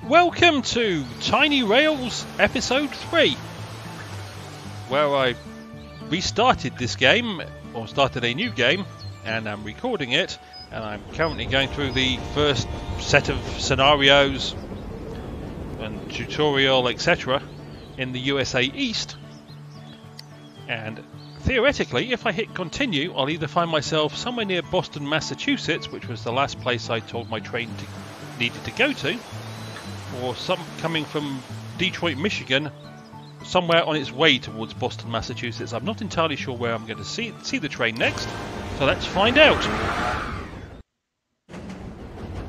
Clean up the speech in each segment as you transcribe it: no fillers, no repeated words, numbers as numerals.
Welcome to Tiny Rails Episode 3, where I restarted this game, or started a new game, and I'm recording it, and I'm currently going through the first set of scenarios and tutorial, etc. in the USA East. And theoretically, if I hit continue, I'll either find myself somewhere near Boston, Massachusetts, which was the last place I told my train needed to go to, or some coming from Detroit, Michigan, somewhere on its way towards Boston, Massachusetts. I'm not entirely sure where I'm going to see the train next, so let's find out.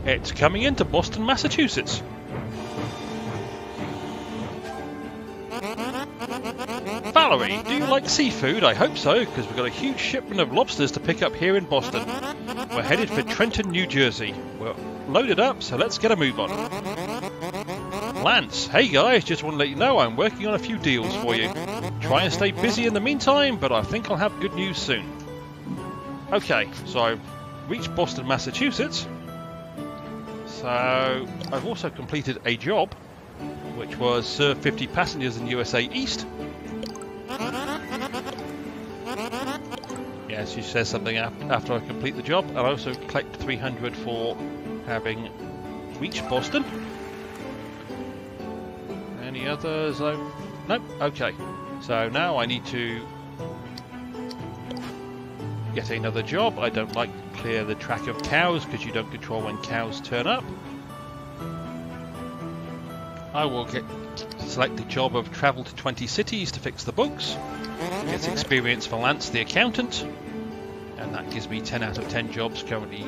It's coming into Boston, Massachusetts. Valerie, do you like seafood? I hope so, because we've got a huge shipment of lobsters to pick up here in Boston. We're headed for Trenton, New Jersey. We're loaded up, so let's get a move on. Lance, hey guys, just want to let you know I'm working on a few deals for you. Try and stay busy in the meantime, but I think I'll have good news soon. Okay, so I've reached Boston, Massachusetts. So I've also completed a job, which was serve 50 passengers in USA East. Yes, she says something after I complete the job. I also collect 300 for having reached Boston. Any others? Nope. Okay. So now I need to get another job. I don't like to clear the track of cows because you don't control when cows turn up. I will select the job of travel to 20 cities to fix the books. Get experience for Lance the accountant. And that gives me 10 out of 10 jobs currently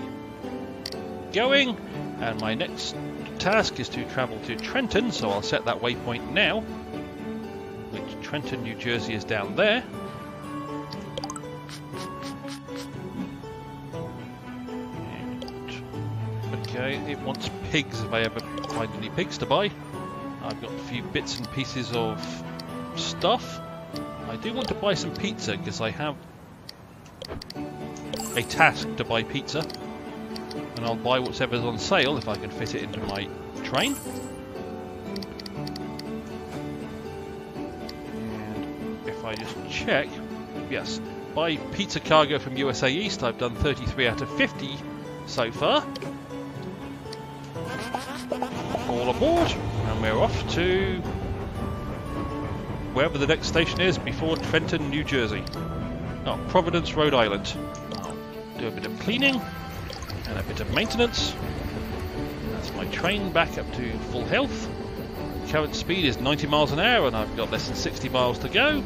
going. And my next task is to travel to Trenton, so I'll set that waypoint now. Which Trenton, New Jersey is down there. And, okay, it wants pigs if I ever find any pigs to buy. I've got a few bits and pieces of stuff. I do want to buy some pizza because I have a task to buy pizza. And I'll buy whatever's on sale if I can fit it into my train. And if I just check, yes, buy pizza cargo from USA East. I've done 33 out of 50 so far. All aboard, and we're off to wherever the next station is before Trenton, New Jersey. Oh, Providence, Rhode Island. I'll do a bit of cleaning and a bit of maintenance. That's my train back up to full health. Current speed is 90 miles an hour and I've got less than 60 miles to go.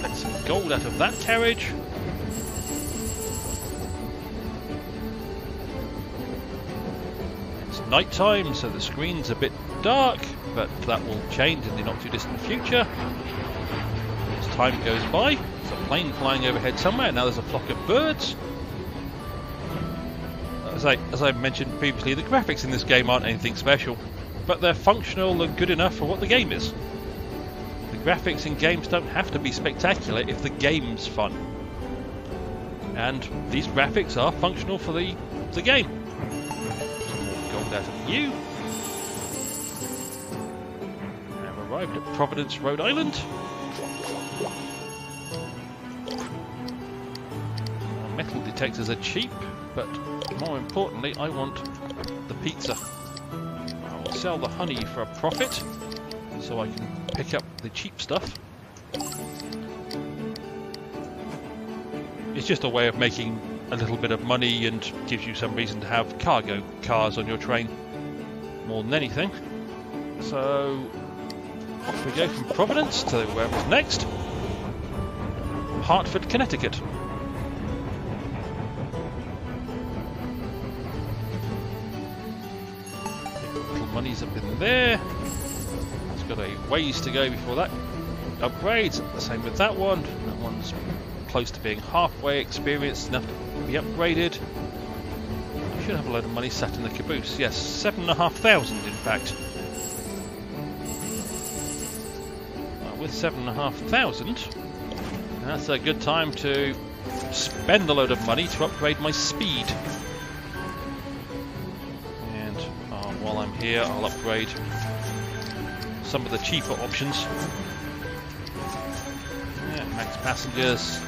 Get some gold out of that carriage. It's night time, so the screen's a bit dark, but that will change in the not too distant future. As time goes by, there's a plane flying overhead somewhere. Now there's a flock of birds. As I mentioned previously, the graphics in this game aren't anything special, but they're functional and good enough for what the game is. The graphics in games don't have to be spectacular if the game's fun. And these graphics are functional for the game. Some more gold out of you. I've arrived at Providence, Rhode Island. Metal detectors are cheap, but more importantly, I want the pizza. I will sell the honey for a profit, so I can pick up the cheap stuff. It's just a way of making a little bit of money and gives you some reason to have cargo cars on your train, more than anything. So, off we go from Providence to wherever's next. Hartford, Connecticut. Money's up in there. It's got a ways to go before that upgrades. The same with that one. That one's close to being halfway experienced enough to be upgraded. I should have a load of money sat in the caboose. Yes, 7,500 in fact. With 7,500, that's a good time to spend a load of money to upgrade my speed. And while I'm here, I'll upgrade some of the cheaper options. Yeah, max passengers.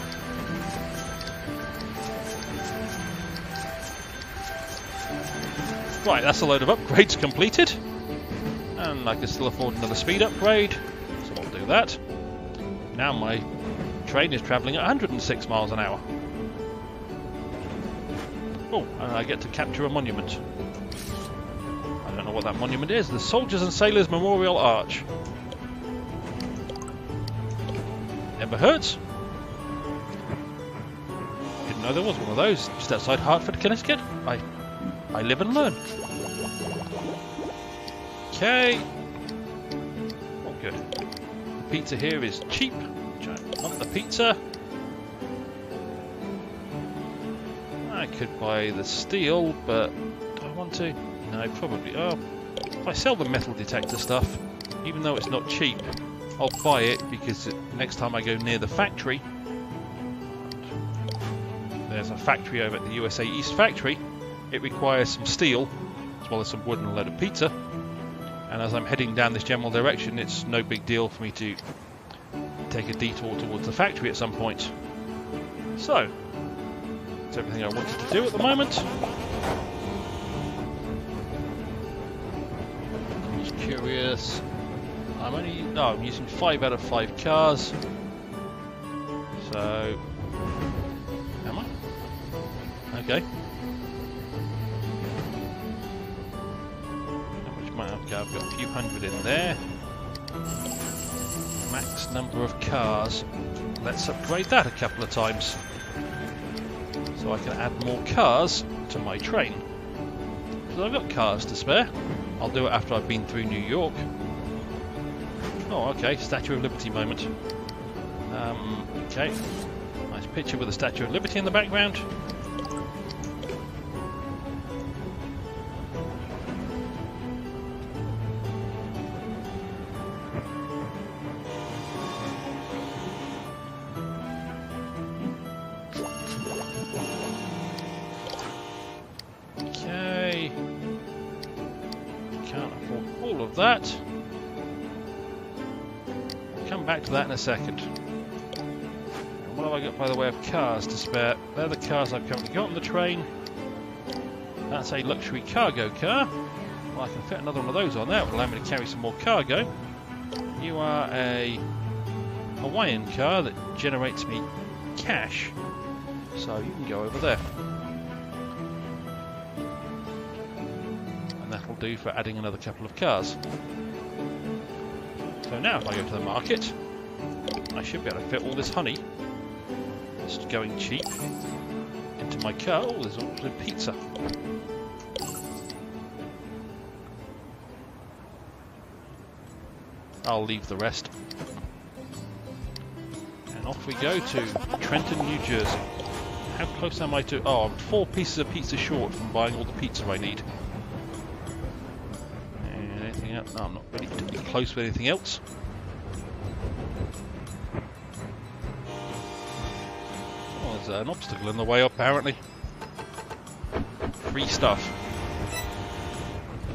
Right, that's a load of upgrades completed. And I can still afford another speed upgrade, so I'll do that. Now my train is travelling at 106 miles an hour. Oh, and I get to capture a monument. I don't know what that monument is. The Soldiers and Sailors Memorial Arch. Never hurts. Didn't know there was one of those just outside Hartford, Connecticut. I live and learn. Okay. Oh, good. The pizza here is cheap, which I want the pizza. I could buy the steel, but do I want to? No, probably. Oh, if I sell the metal detector stuff, even though it's not cheap, I'll buy it because next time I go near the factory, there's a factory over at the USA East factory. It requires some steel, as well as some wood and a load of pizza. And as I'm heading down this general direction, it's no big deal for me to take a detour towards the factory at some point. So, that's everything I wanted to do at the moment. I'm just curious. I'm using 5 out of 5 cars. So, am I? Okay. Okay, I've got a few hundred in there. Max number of cars. Let's upgrade that a couple of times, so I can add more cars to my train. Because I've got cars to spare. I'll do it after I've been through New York. Oh, okay, Statue of Liberty moment. Okay, nice picture with the Statue of Liberty in the background. That. I'll come back to that in a second. And what have I got by the way of cars to spare? They're the cars I've currently got on the train. That's a luxury cargo car. Well, I can fit another one of those on there. It will allow me to carry some more cargo. You are a Hawaiian car that generates me cash. So you can go over there. That'll do for adding another couple of cars. So now if I go to the market, I should be able to fit all this honey, it's going cheap, into my car. Oh, there's also pizza. I'll leave the rest. And off we go to Trenton, New Jersey. How close am I to... Oh, I'm 4 pieces of pizza short from buying all the pizza I need. No, I'm not really particularly close with anything else. Oh, there's an obstacle in the way apparently. Free stuff.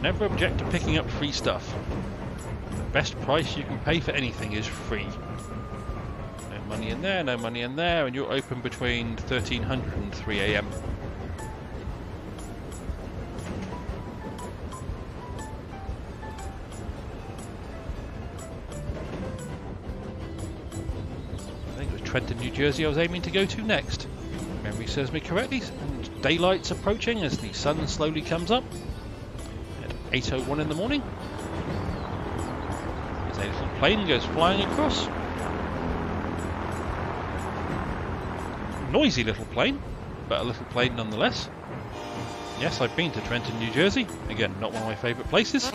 Never object to picking up free stuff. The best price you can pay for anything is free. No money in there, no money in there, and you're open between 1300 and 3 AM. Trenton, New Jersey I was aiming to go to next. If memory serves me correctly, and daylight's approaching as the sun slowly comes up at 8:01 in the morning. As a little plane goes flying across. Noisy little plane, but a little plane nonetheless. Yes, I've been to Trenton, New Jersey. Again, not one of my favourite places.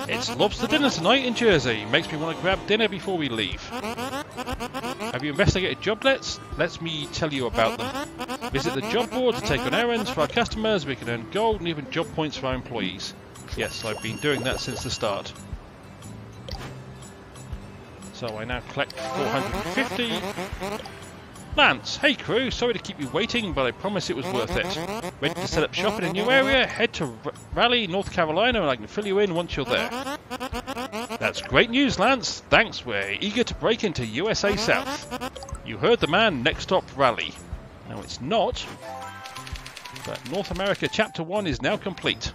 It's lobster dinner tonight in Jersey. Makes me want to grab dinner before we leave. Have you investigated joblets? Let me tell you about them. Visit the job board to take on errands for our customers. We can earn gold and even job points for our employees. Yes, I've been doing that since the start. So I now collect 450. Lance, hey crew, sorry to keep you waiting, but I promise it was worth it. Ready to set up shop in a new area? Head to Raleigh, North Carolina, and I can fill you in once you're there. That's great news, Lance. Thanks, we're eager to break into USA South. You heard the man, next stop Raleigh. No, it's not, but North America Chapter 1 is now complete.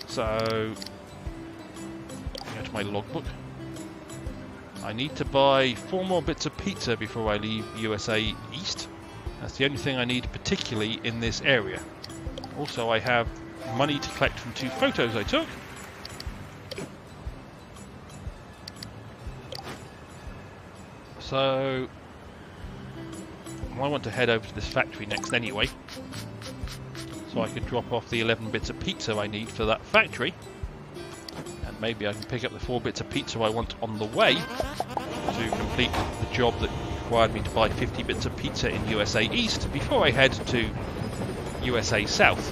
So, go to my logbook. I need to buy 4 more bits of pizza before I leave USA East. That's the only thing I need particularly in this area. Also, I have money to collect from 2 photos I took. So, I want to head over to this factory next anyway. So I can drop off the 11 bits of pizza I need for that factory. And maybe I can pick up the 4 bits of pizza I want on the way to complete the job that required me to buy 50 bits of pizza in USA East before I head to USA South.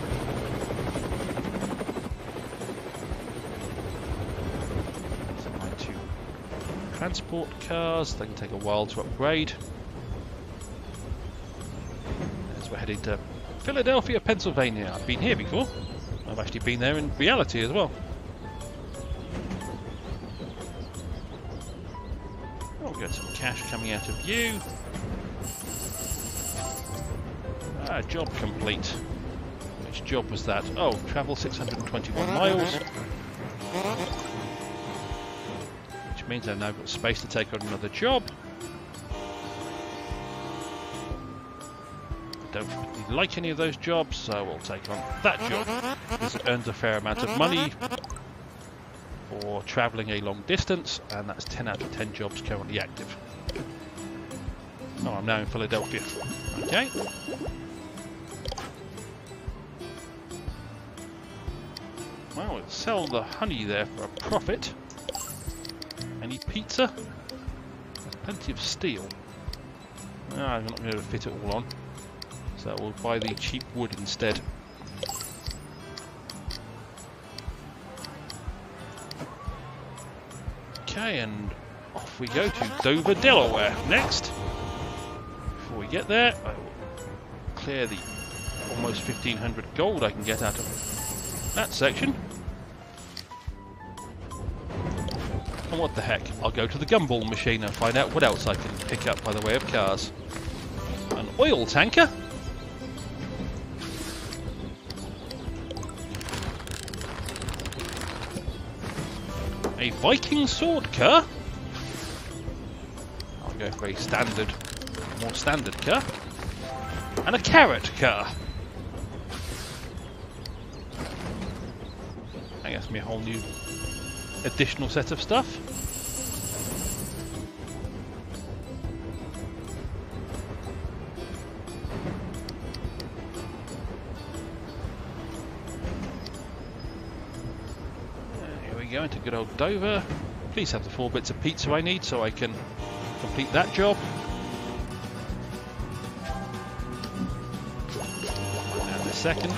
So my 2 transport cars, they can take a while to upgrade. As we're heading to Philadelphia, Pennsylvania. I've been here before. I've actually been there in reality as well. We'll get some cash coming out of you. Job complete. Which job was that? Oh, travel 621 miles. Which means I've now got space to take on another job. Don't really like any of those jobs, so we'll take on that job. This earns a fair amount of money for travelling a long distance, and that's 10 out of 10 jobs currently active. Oh, I'm now in Philadelphia. Okay. Well, we'll sell the honey there for a profit. Any pizza? There's plenty of steel. I'm not going to fit it all on. So we'll buy the cheap wood instead. Okay, and off we go to Dover, Delaware next. Before we get there, I will clear the almost 1,500 gold I can get out of that section. And what the heck, I'll go to the gumball machine and find out what else I can pick up by the way of cars. An oil tanker? A Viking sword car? I'll go for a standard, more standard car. And a carrot car. I guess me a whole new additional set of stuff. Going to good old Dover. Please have the 4 bits of pizza I need so I can complete that job. And a second.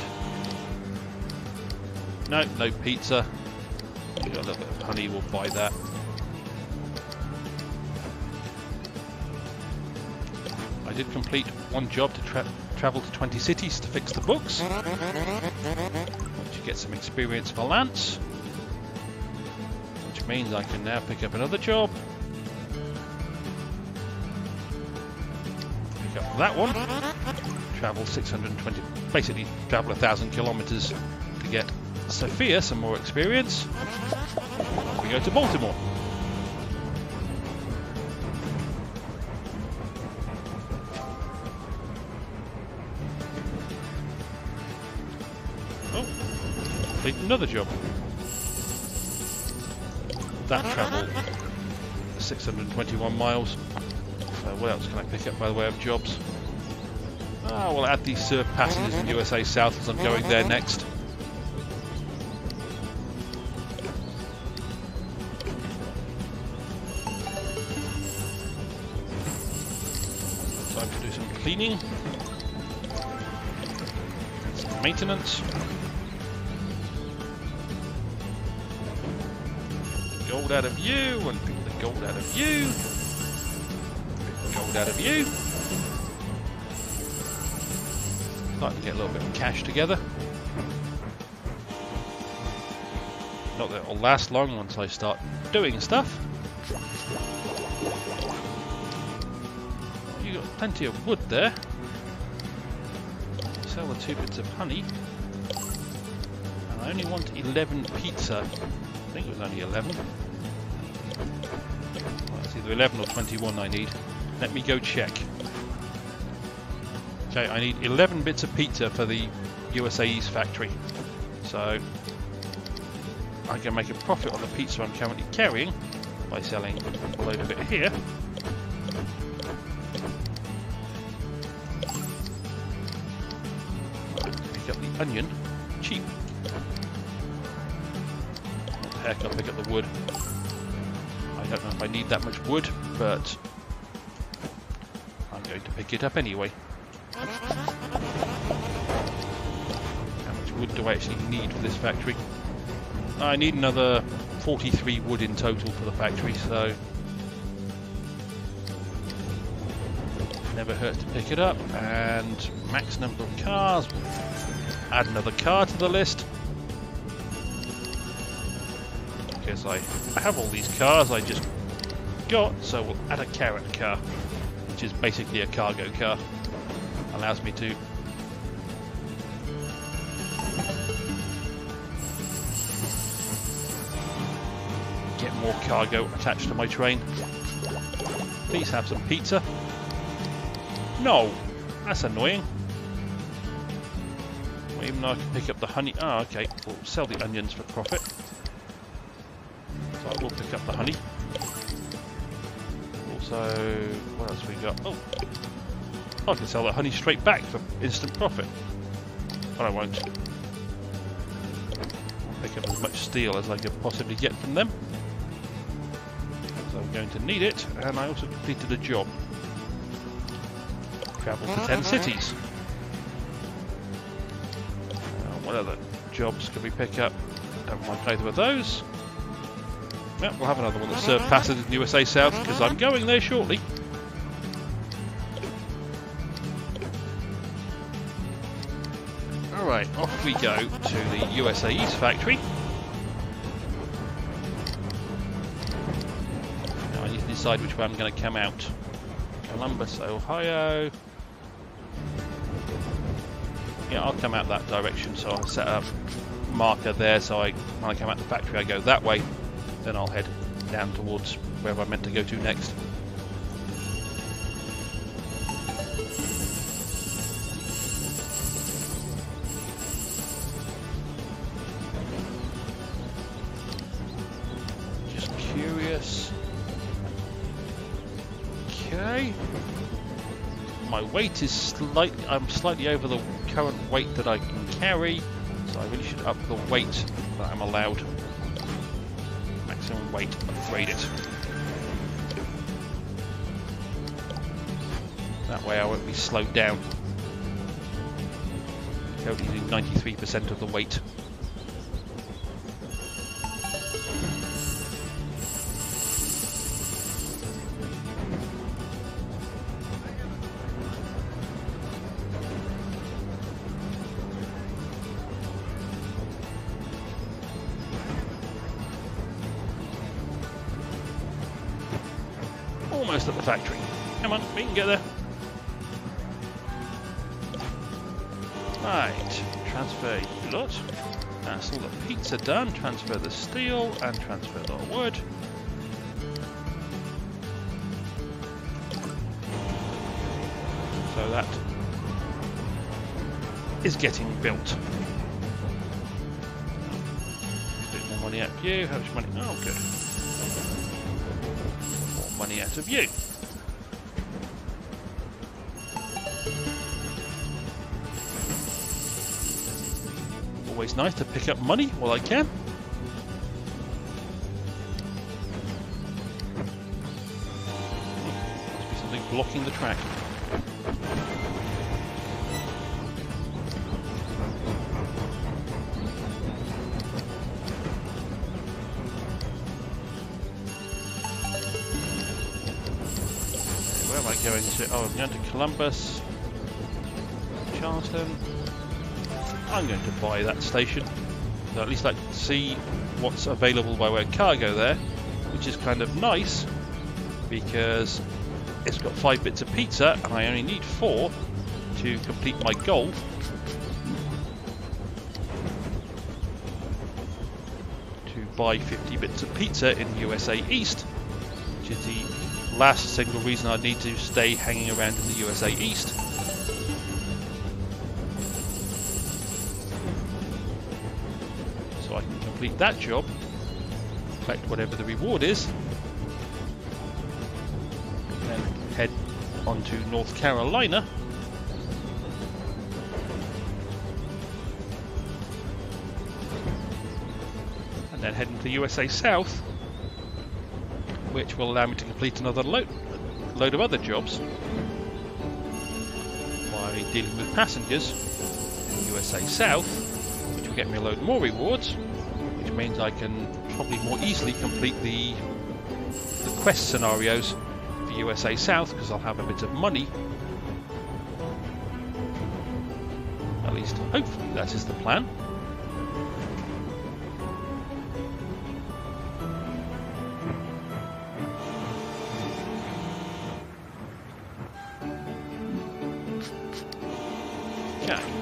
No, no pizza. We've got a little bit of honey, we'll buy that. I did complete 1 job to travel to 20 cities to fix the books. Once you get some experience for Lance. Means I can now pick up another job. Pick up that one. Travel 620, basically travel 1,000 kilometers to get Sophia some more experience. We go to Baltimore. Oh, complete another job. That travel 621 miles. So what else can I pick up by the way of jobs? We'll add these serve passengers in USA South as I'm going there next. Time to do some cleaning. Some maintenance. Gold out of you, and pick the gold out of you. pulled out of view. Starting to get a little bit of cash together. Not that it'll last long once I start doing stuff. You got plenty of wood there. Sell the 2 bits of honey. And I only want 11 pizza. I think it was only 11. Well, it's either 11 or 21 I need. Let me go check. Okay, I need 11 bits of pizza for the USA East factory. So I can make a profit on the pizza I'm currently carrying by selling a load of it here. Pick up the onion, cheap. What the heck, I'll pick up the wood. I don't know if I need that much wood, but I'm going to pick it up anyway. How much wood do I actually need for this factory? I need another 43 wood in total for the factory, so never hurt to pick it up. And max number of cars. Add another car to the list. Because I have all these cars I just got, so we'll add a carrot car, which is basically a cargo car. Allows me to get more cargo attached to my train. Please have some pizza. No, that's annoying. Well, even though I can pick up the honey. Oh, okay. We'll sell the onions for profit. So I will pick up the honey. Also, what else we got? Oh, I can sell the honey straight back for instant profit. But I won't. I'll pick up as much steel as I can possibly get from them. So I'm going to need it, and I also completed a job. Travel to 10 cities. What other jobs can we pick up? Don't want either of those. Well, we'll have another one that serves passengers in USA South, because I'm going there shortly. Alright, off we go to the USA East factory. Now I need to decide which way I'm going to come out. Columbus, Ohio. Yeah, I'll come out that direction, so I'll set up a marker there, so when I come out the factory I go that way, then I'll head down towards where I'm meant to go to next. Just curious. Okay. My weight is I'm slightly over the current weight that I can carry, so I really should up the weight that I'm allowed. Maximum weight, upgrade it. That way I won't be slowed down. Currently using 93% of the weight. Almost at the factory. Come on, we can get there. Right, transfer your lot. That's all the pizza done. Transfer the steel and transfer the wood. So that is getting built. Bit more money out of you. How much money? Oh, good. Money out of you. Always nice to pick up money while I can. Must be something blocking the track. going to... Oh, I'm going to Columbus. Charleston. I'm going to buy that station. So at least I can see what's available by way of cargo there, which is kind of nice because it's got 5 bits of pizza and I only need 4 to complete my goal. To buy 50 bits of pizza in USA East, which is the last single reason I need to stay hanging around in the USA East. So I can complete that job, collect whatever the reward is, and then head on to North Carolina. And then head into the USA South, which will allow me to complete another load of other jobs by dealing with passengers in the USA South, which will get me a load more rewards, which means I can probably more easily complete the quest scenarios for USA South because I'll have a bit of money. At least, hopefully, that is the plan.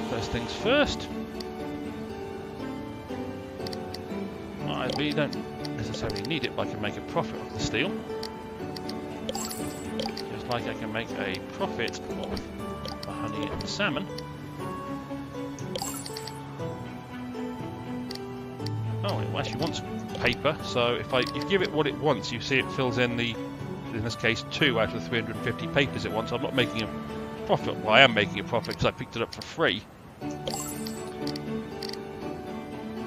First things first, I really don't necessarily need it, but I can make a profit off the steel. Just like I can make a profit off the honey and salmon. Oh, it actually wants paper, so if you give it what it wants, you see it fills in in this case, 2 out of the 350 papers it wants. I'm not making a profit. Well, I am making a profit because I picked it up for free.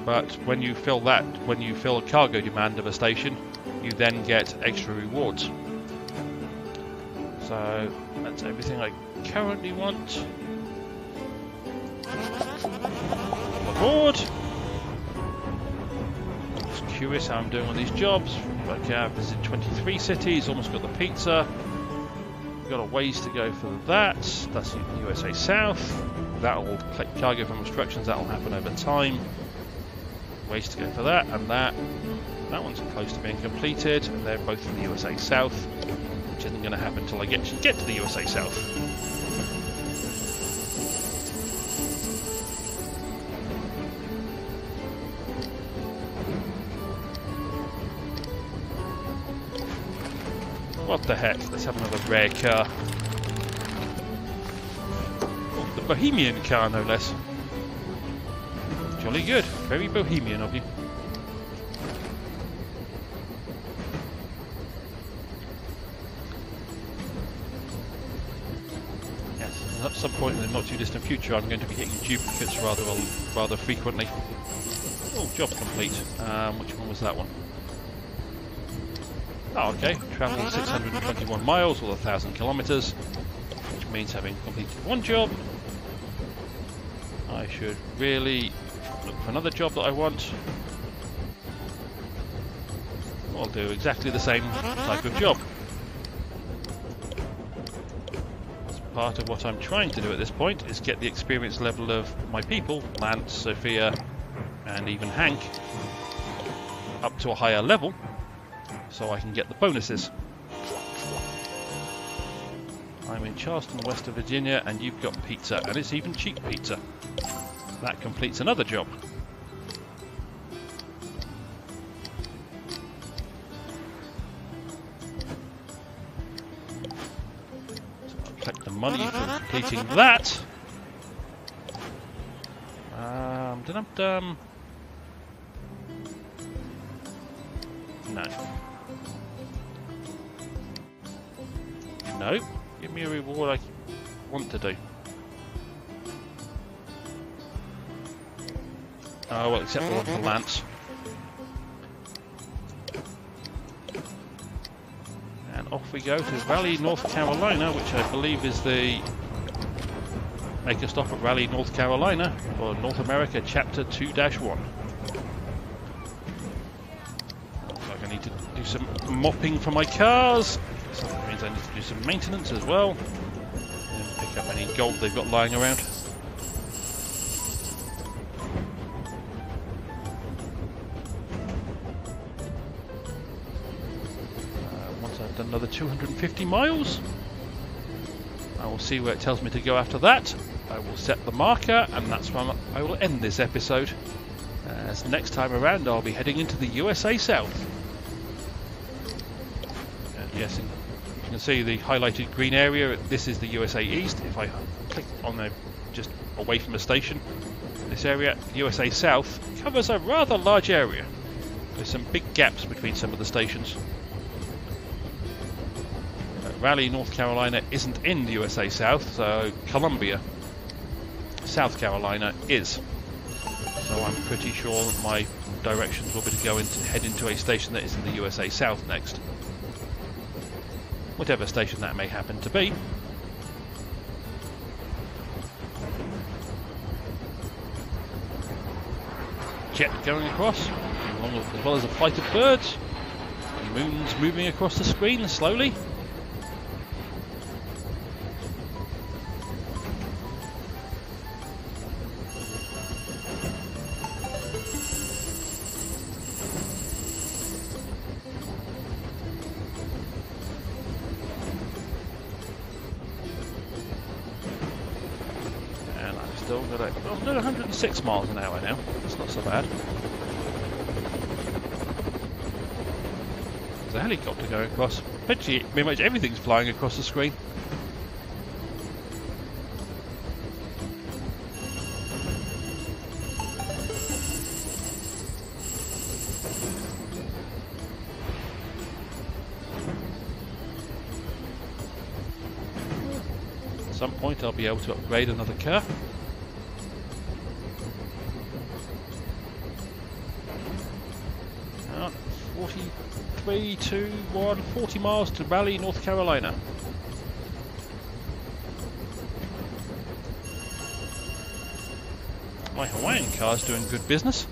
But when you fill a cargo demand of a station, you then get extra rewards. So that's everything I currently want. Aboard! Just curious how I'm doing on these jobs. Okay, I've visited 23 cities, almost got the pizza. Got a ways to go for that. That's USA South. That'll collect cargo from instructions. That'll happen over time. Ways to go for that, and that one's close to being completed, and they're both from the USA South, which isn't going to happen until I get to the USA South. What the heck? Let's have another rare car. Oh, the Bohemian car, no less. Jolly good. Very bohemian of you. Yes, at some point in the not too distant future I'm going to be hitting duplicates rather frequently. Oh, job complete. Which one was that one? Oh, okay. Travel 621 miles or 1,000 kilometers, which means having completed one job, I should really look for another job that I want. I'll do exactly the same type of job. As part of what I'm trying to do at this point is get the experience level of my people, Lance, Sophia, and even Hank, up to a higher level, so I can get the bonuses. I'm in Charleston, West Virginia, and you've got pizza, and it's even cheap pizza. That completes another job. So I'll collect the money for completing that. Dum-dum-dum. No. No. Give me a reward I want to do. Oh, well, except for one for Lance. And off we go to Raleigh, North Carolina, which I believe is the... Make a stop at Raleigh, North Carolina for North America Chapter 2-1. Looks like I need to do some mopping for my cars. So that means I need to do some maintenance as well. And pick up any gold they've got lying around. Once I've done another 250 miles, I will see where it tells me to go after that. I will set the marker, and that's when I will end this episode. As next time around, I'll be heading into the USA South. And yes, you can see the highlighted green area. This is the USA East. If I click on there, just away from the station, this area, USA South, covers a rather large area. There's some big gaps between some of the stations. Raleigh, North Carolina isn't in the USA South, so Columbia, South Carolina is. So I'm pretty sure that my directions will be to head into a station that is in the USA South next. Whatever station that may happen to be. Jet going across, as well as a flight of birds. The moon's moving across the screen slowly. Still got 106 miles an hour now. That's not so bad. There's a helicopter going across. Pretty much everything's flying across the screen. At some point I'll be able to upgrade another car. 40 miles to Raleigh, North Carolina. My Hawaiian car's doing good business.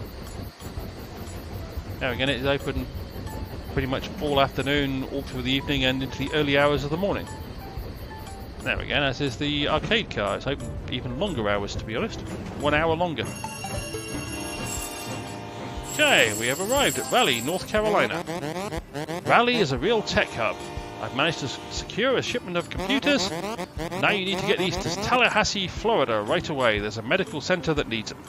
Now again, it's open pretty much all afternoon, all through the evening and into the early hours of the morning. There again, as is the arcade car. It's open even longer hours, to be honest. 1 hour longer. Okay, we have arrived at Raleigh, North Carolina. Raleigh is a real tech hub. I've managed to secure a shipment of computers. Now you need to get these to Tallahassee, Florida right away. There's a medical center that needs them.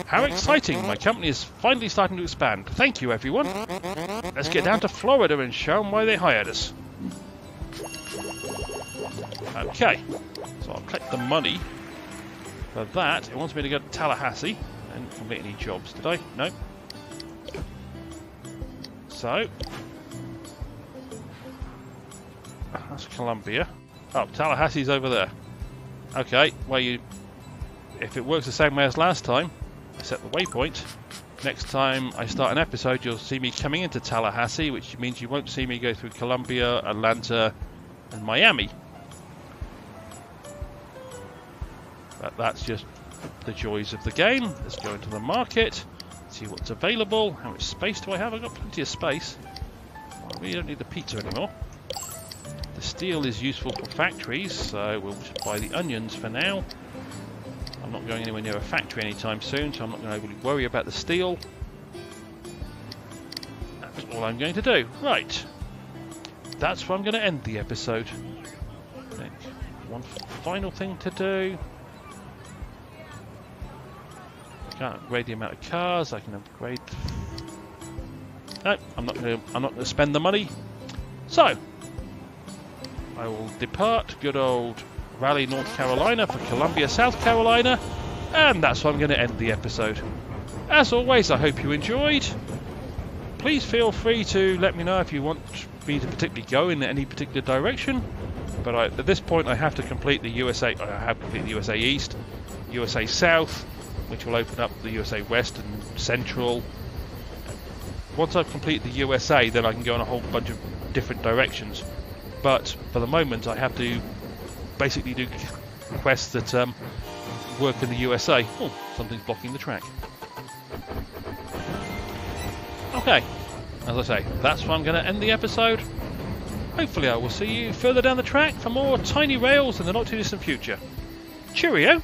How exciting! My company is finally starting to expand. Thank you, everyone. Let's get down to Florida and show them why they hired us. Okay, so I'll collect the money. For that, it wants me to go to Tallahassee. I didn't complete any jobs, did I? No. So, that's Columbia. Oh, Tallahassee's over there. Okay, well, if it works the same way as last time, I set the waypoint. Next time I start an episode, you'll see me coming into Tallahassee, which means you won't see me go through Columbia, Atlanta, and Miami. But that's just the joys of the game. Let's go into the market, see what's available. How much space do I have? I've got plenty of space. Well, we don't need the pizza anymore. The steel is useful for factories, so we'll just buy the onions for now. I'm not going anywhere near a factory anytime soon, so I'm not going to really worry about the steel. That's all I'm going to do. Right. That's where I'm going to end the episode. Okay. One final thing to do. Can't upgrade the amount of cars. I can upgrade. No, I'm not going to spend the money. So I will depart good old Raleigh, North Carolina for Columbia, South Carolina, and that's where I'm going to end the episode. As always, I hope you enjoyed. Please feel free to let me know if you want me to particularly go in any particular direction. But at this point, I have to complete the USA. I have completed the USA East, USA South, which will open up the USA West and Central. Once I've completed the USA, then I can go in a whole bunch of different directions. But for the moment, I have to basically do quests that work in the USA. Oh, something's blocking the track. Okay, as I say, that's where I'm going to end the episode. hopefully I will see you further down the track for more Tiny Rails in the not too distant future. Cheerio!